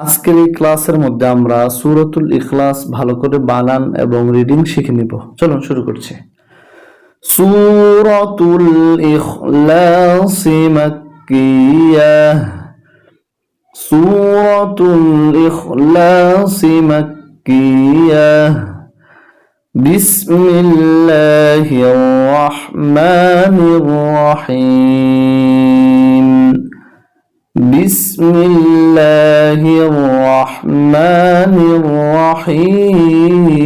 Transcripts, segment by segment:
আজকের এই ক্লাসের মধ্যে আমরা সূরাতুল ইখলাস ভালো করে বানান এবং রিডিং শিখে নিব। চলুন শুরু করছি। সূরাতুল ইখলাস মাক্কিয়াহ। সূরাতুল ইখলাস মাক্কিয়াহ। বিসমিল্লাহির রহমানির রহিম। بسم الله الرحمن الرحيم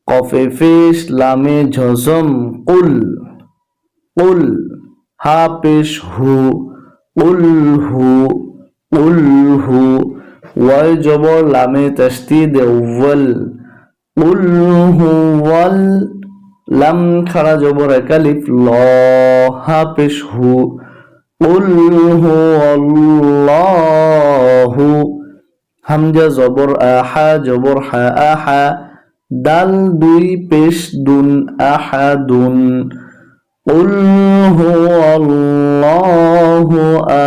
قف فيش لام جزم قل قل ها پیش هو قل هو قل هو واي جبر لام تشديد ول قل هو لام خرا جبر الف لا ها پیش هو قل هو الله হামজা জবর আহা জবর হা আহা দাল দুই পেশ দুন আহাদুন قل هو الله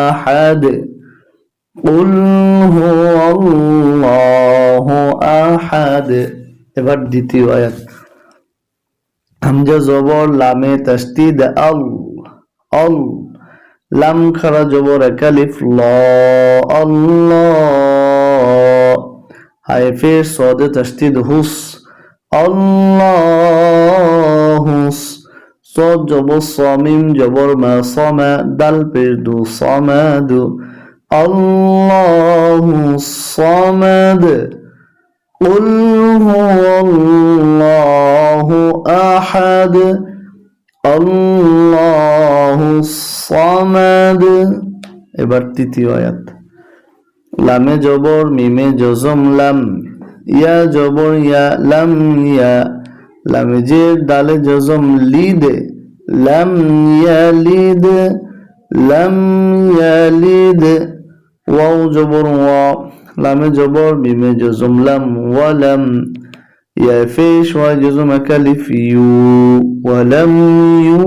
أحد قل هو الله أحد এবার দ্বিতীয় আয়াত হামজা জবর লামে তাসদীদ আল আল লাম খারা জবর একালিফ ল আল্লাহ হাই ফের সদে তাসদীদ হুস আল্লাহুস সদ জবর সামিম জবর মা সামা দাল পের দু সামাদু আল্লাহুস সামাদ قل هو الله أحد আল্লাহু সামাদ। এবার তৃতীয় আয়াত লামে জবর মিমে জজম লাম ইয়া জবর ইয়া লাম ইয়া লামে জের দালে জজম লিদ লাম ইয়ালিদ লাম ইয়ালিদ ওয়াও জবর ওয়া লামে জবর মিমে জজম লাম ওয়া লাম يا فيش وجزم كلف يو ولم يو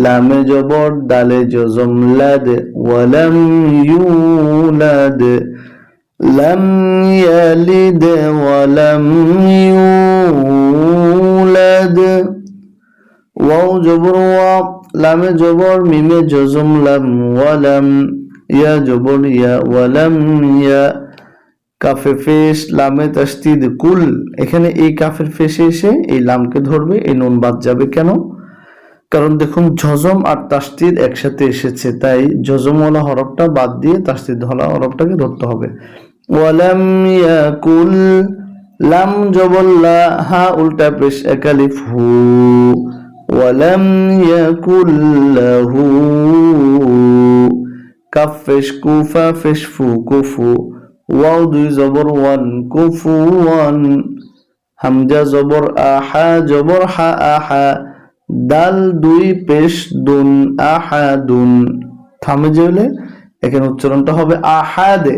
لام جبر دال جزم لد ولم يولد لم يلد ولم يولد واو جبر واو لام جبر ميم جزم لم ولم يا جبر يا ولم يا কাফে ফেস লামে তাসদীদ কুল এখানে এই কাফের ফেসে এসে এই লামকে ধরবে, এই নুন বাদ যাবে কেন? কারণ দেখুন জজম আর তাসদীদ একসাথে এসেছে, তাই জজমওয়ালা হরফটা বাদ দিয়ে তাসদীদওয়ালা হরফটাকে ধরতে হবে। ওয়ালাম ইয়াকুল লাম জবর লা হা উল্টা পেশ একালিফ হু ওয়ালাম ইয়াকুল লাহু কাফ ফেশ কুফা ফেশ ফু কুফু ওয়াও দুই জবর ওয়ান কুফুয়ান হামজা জবর আহা জবর হা আহা দাল দুই পেশ দুন আহাদুন থামে যেলে এখানে উচ্চারণটা হবে আহাদে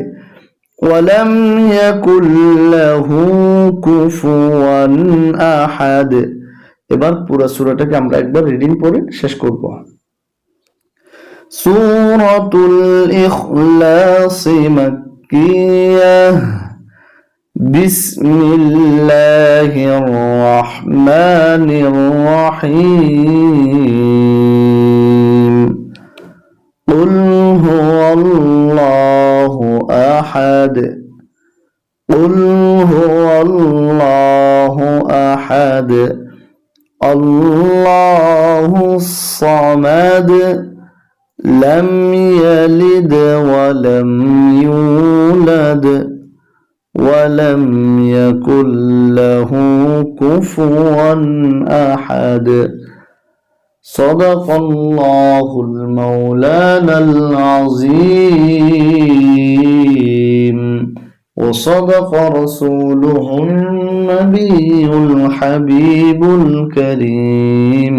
ওয়ালাম ইয়াকুল লাহু কুফুয়ান আহাদ। এবার পুরো সূরাটাকে আমরা একবার রিডিং পড়ে শেষ করব। সূরাতুল ইখলাস بسم الله الرحمن الرحيم قل هو الله أحد قل هو الله أحد الله الصمد لم يلد ولم يولد ولم يكن له كفوا أحد صدق الله المولانا العظيم وصدق رسوله النبي الحبيب الكريم